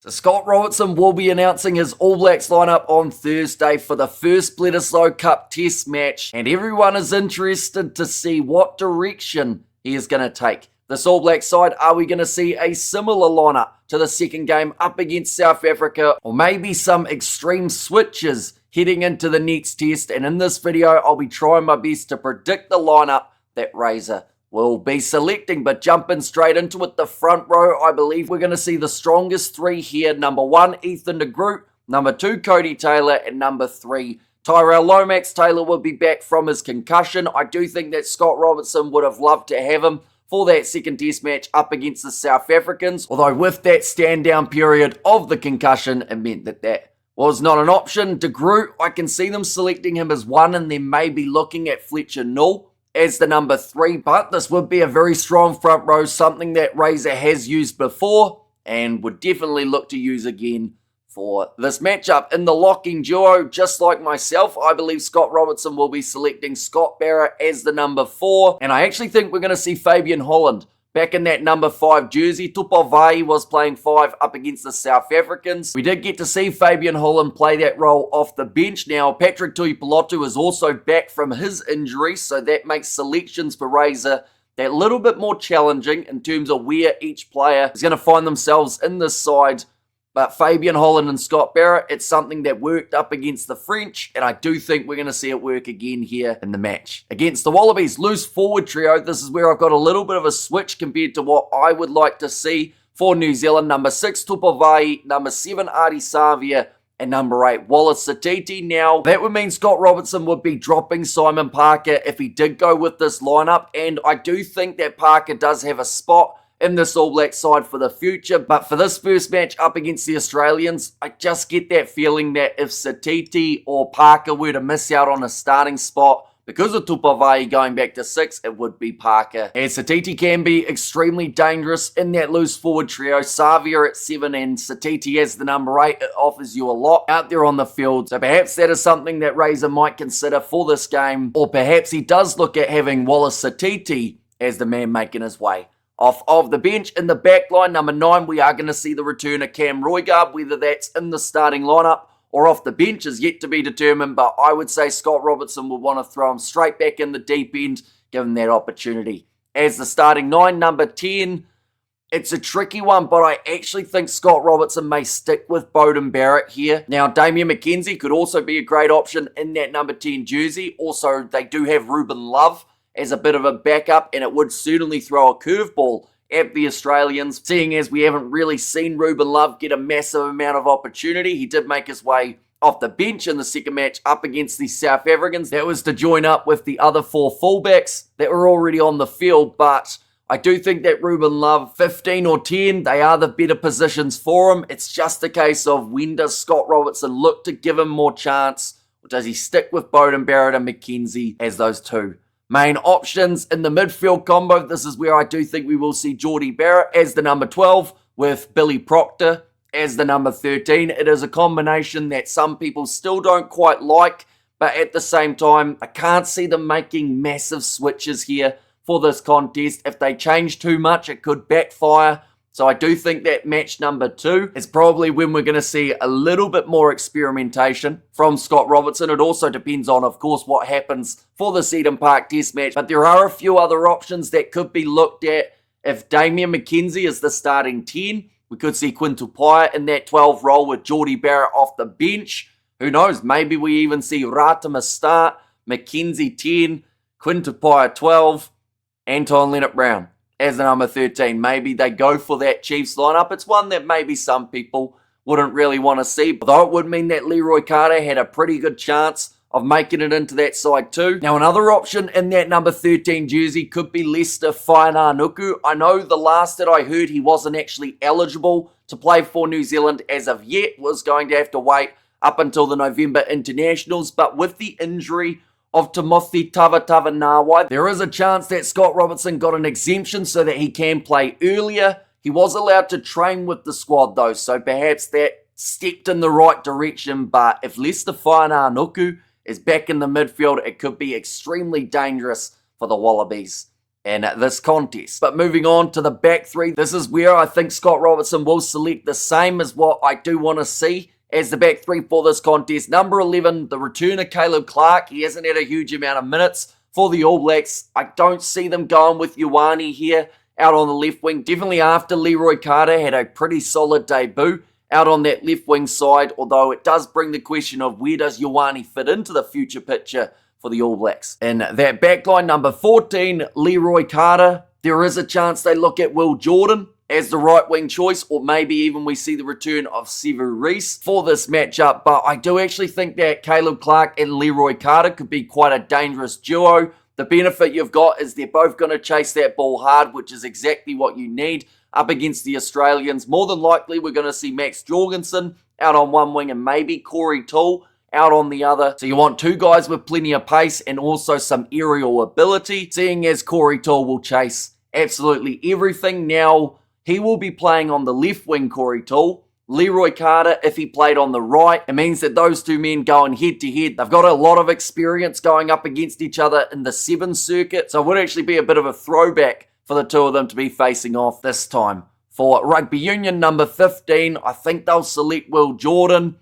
So Scott Robertson will be announcing his All Blacks lineup on Thursday for the first Bledisloe Cup test match, and everyone is interested to see what direction he is going to take. This All Black side, are we going to see a similar lineup to the second game up against South Africa, or maybe some extreme switches heading into the next test? And in this video, I'll be trying my best to predict the lineup that Razor will be selecting. But jumping straight into it, the front row, I believe we're going to see the strongest three here. Number 1, Ethan de Groot. Number 2, Cody Taylor. And number 3, Tyrell Lomax. Taylor will be back from his concussion. I do think that Scott Robertson would have loved to have him for that second test match up against the South Africans. Although with that stand down period of the concussion, it meant that was not an option. De Groot, I can see them selecting him as 1 and then maybe looking at Fletcher Null as the number 3, but this would be a very strong front row, something that Razor has used before and would definitely look to use again for this matchup. In the locking duo, just like myself, I believe Scott Robertson will be selecting Scott Barrett as the number 4, and I actually think we're going to see Fabian Holland back in that number 5 jersey. Tupavai was playing 5 up against the South Africans. We did get to see Fabian Holland play that role off the bench. Now, Patrick Tuipulotu is also back from his injury, so that makes selections for Razor that little bit more challenging in terms of where each player is going to find themselves in this side. But Fabian Holland and Scott Barrett, it's something that worked up against the French, and I do think we're going to see it work again here in the match. Against the Wallabies, loose forward trio, this is where I've got a little bit of a switch compared to what I would like to see for New Zealand. Number 6, Tupavai, number 7, Ardie Savia, and number 8, Wallace Satiti. Now, that would mean Scott Robertson would be dropping Simon Parker if he did go with this lineup, and I do think that Parker does have a spot in this All Black side for the future. But for this first match up against the Australians, I just get that feeling that if Satiti or Parker were to miss out on a starting spot because of Tupavai going back to 6, it would be Parker. As Satiti can be extremely dangerous in that loose forward trio. Savia at 7 and Satiti as the number 8, it offers you a lot out there on the field. So perhaps that is something that Razor might consider for this game, or perhaps he does look at having Wallace Satiti as the man making his way off of the bench. In the back line, number 9, we are going to see the return of Cam Roigard. Whether that's in the starting lineup or off the bench is yet to be determined, but I would say Scott Robertson would want to throw him straight back in the deep end, given that opportunity. As the starting 9, number 10, it's a tricky one, but I actually think Scott Robertson may stick with Beauden Barrett here. Now, Damian McKenzie could also be a great option in that number 10 jersey. Also, they do have Ruben Love as a bit of a backup, and it would certainly throw a curveball at the Australians, seeing as we haven't really seen Ruben Love get a massive amount of opportunity. He did make his way off the bench in the second match up against the South Africans. That was to join up with the other 4 fullbacks that were already on the field, but I do think that Ruben Love, 15 or 10, they are the better positions for him. It's just a case of when does Scott Robertson look to give him more chance, or does he stick with Beauden Barrett and McKenzie as those 2 main options? In the midfield combo, this is where I do think we will see Jordie Barrett as the number 12 with Billy Proctor as the number 13. It is a combination that some people still don't quite like, but at the same time, I can't see them making massive switches here for this contest. If they change too much, it could backfire. So I do think that match number 2 is probably when we're going to see a little bit more experimentation from Scott Robertson. It also depends on, of course, what happens for the Eden Park Test match. But there are a few other options that could be looked at. If Damian McKenzie is the starting 10, we could see Quinn Tupaia in that 12 role with Jordie Barrett off the bench. Who knows? Maybe we even see Ratama start, McKenzie 10, Quinn Tupaia 12, Anton Leonard-Brown as the number 13. Maybe they go for that Chiefs lineup. It's one that maybe some people wouldn't really want to see, although it would mean that Leroy Carter had a pretty good chance of making it into that side too. Now, another option in that number 13 jersey could be Leicester Fainanuku. I know the last that I heard, he wasn't actually eligible to play for New Zealand as of yet, was going to have to wait up until the November internationals, but with the injury of Timothy Tavatavanawa, there is a chance that Scott Robertson got an exemption so that he can play earlier. He was allowed to train with the squad though, so perhaps that stepped in the right direction. But if Leicester Fainanuku is back in the midfield, it could be extremely dangerous for the Wallabies in this contest. But moving on to the back three, this is where I think Scott Robertson will select the same as what I do want to see as the back three for this contest. Number 11, the return of Caleb Clark. He hasn't had a huge amount of minutes for the All Blacks. I don't see them going with Ioane here out on the left wing. Definitely after Leroy Carter had a pretty solid debut out on that left wing side, although it does bring the question of where does Ioane fit into the future picture for the All Blacks. In that backline, number 14, Leroy Carter. There is a chance they look at Will Jordan as the right wing choice, or maybe even we see the return of Sevu Reece for this matchup. But I do actually think that Caleb Clark and Leroy Carter could be quite a dangerous duo. The benefit you've got is they're both going to chase that ball hard, which is exactly what you need up against the Australians. More than likely, we're going to see Max Jorgensen out on one wing and maybe Corey Toole out on the other. So you want two guys with plenty of pace and also some aerial ability, seeing as Corey Toole will chase absolutely everything. Now, he will be playing on the left wing, Corey Toole. Leroy Carter, if he played on the right, it means that those two men going head to head. They've got a lot of experience going up against each other in the 7 circuit, so it would actually be a bit of a throwback for the two of them to be facing off this time. For Rugby Union number 15, I think they'll select Will Jordan.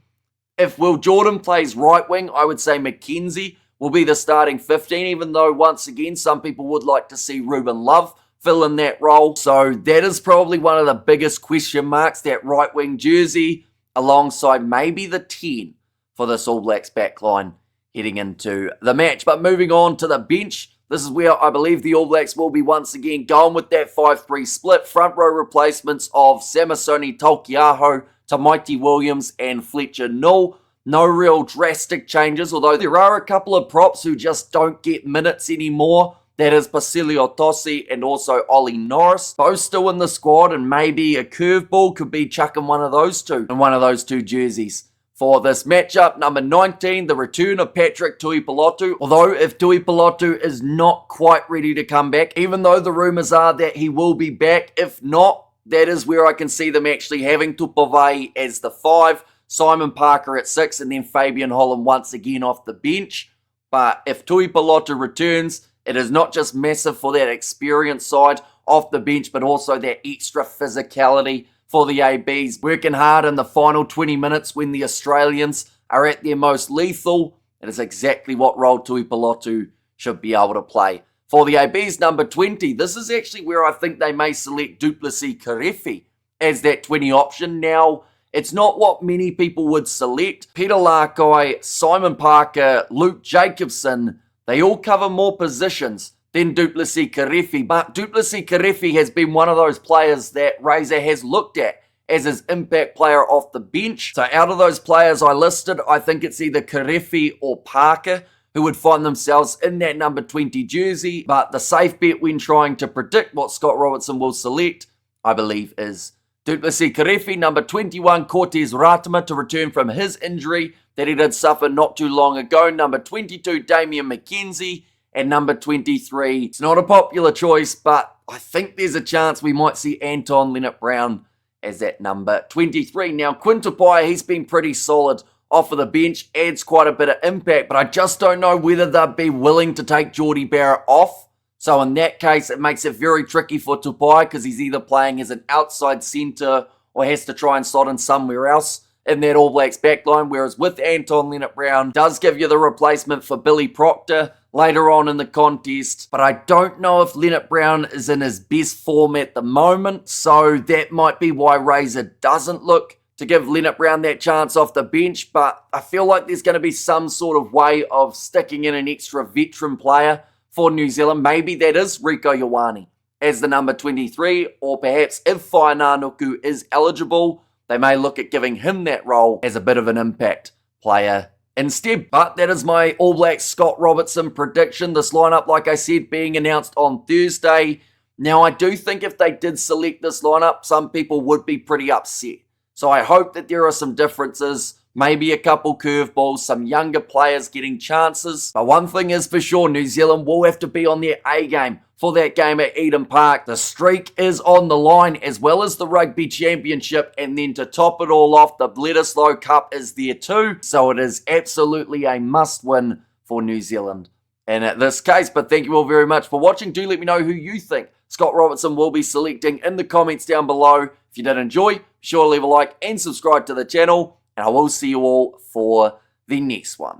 If Will Jordan plays right wing, I would say McKenzie will be the starting 15, even though once again, some people would like to see Ruben Love fill in that role. So that is probably one of the biggest question marks, that right wing jersey, alongside maybe the 10 for this All Blacks backline heading into the match. But moving on to the bench, this is where I believe the All Blacks will be once again going with that 5-3 split. Front row replacements of Samisoni Taukei'aho, Tamaiti Williams and Fletcher Null. No real drastic changes, although there are a couple of props who just don't get minutes anymore. That is Basilio Tossi and also Ollie Norris. Both still in the squad, and maybe a curveball could be chucking one of those two in one of those two jerseys. For this matchup, number 19, the return of Patrick Tuipulotu. Although if Tuipulotu is not quite ready to come back, even though the rumours are that he will be back, if not, that is where I can see them actually having Tupavai as the 5, Simon Parker at 6, and then Fabian Holland once again off the bench. But if Tuipulotu returns, it is not just massive for that experience side off the bench, but also that extra physicality for the ABs, working hard in the final 20 minutes when the Australians are at their most lethal. It is exactly what role Tuipulotu should be able to play. For the ABs, number 20, this is actually where I think they may select Duplessis Karefi as that 20 option. Now, it's not what many people would select. Peter Larkai, Simon Parker, Luke Jacobson, they all cover more positions than Duplessis Karefi, but Duplessis Karefi has been one of those players that Razor has looked at as his impact player off the bench. So out of those players I listed, I think it's either Karefi or Parker who would find themselves in that number 20 jersey, but the safe bet when trying to predict what Scott Robertson will select, I believe, is Duplessis Karefi. Number 21, Cortez Ratama, to return from his injury that he did suffer not too long ago. Number 22, Damian McKenzie. And number 23, it's not a popular choice, but I think there's a chance we might see Anton Lienert-Brown as that number 23. Now, Quinn Tupaia, he's been pretty solid off of the bench, adds quite a bit of impact, but I just don't know whether they'll be willing to take Geordie Barrett off. So in that case, it makes it very tricky for Tupaia because he's either playing as an outside centre or has to try and slot in somewhere else in that All Blacks backline, whereas with Anton Lienert-Brown, does give you the replacement for Billy Proctor later on in the contest. But I don't know if Lienert-Brown is in his best form at the moment, so that might be why Razor doesn't look to give Lienert-Brown that chance off the bench. But I feel like there's going to be some sort of way of sticking in an extra veteran player for New Zealand. Maybe that is Rieko Ioane as the number 23, or perhaps if Fainanuku is eligible, they may look at giving him that role as a bit of an impact player instead. But that is my All Blacks Scott Robertson prediction. This lineup, like I said, being announced on Thursday. Now, I do think if they did select this lineup, some people would be pretty upset. So I hope that there are some differences, maybe a couple curveballs, some younger players getting chances. But one thing is for sure, New Zealand will have to be on their A game for that game at Eden Park. The streak is on the line, as well as the Rugby Championship, and then to top it all off, the Bledisloe Cup is there too. So it is absolutely a must-win for New Zealand in this case. But thank you all very much for watching. Do let me know who you think Scott Robertson will be selecting in the comments down below. If you did enjoy, be sure to leave a like and subscribe to the channel. And I will see you all for the next one.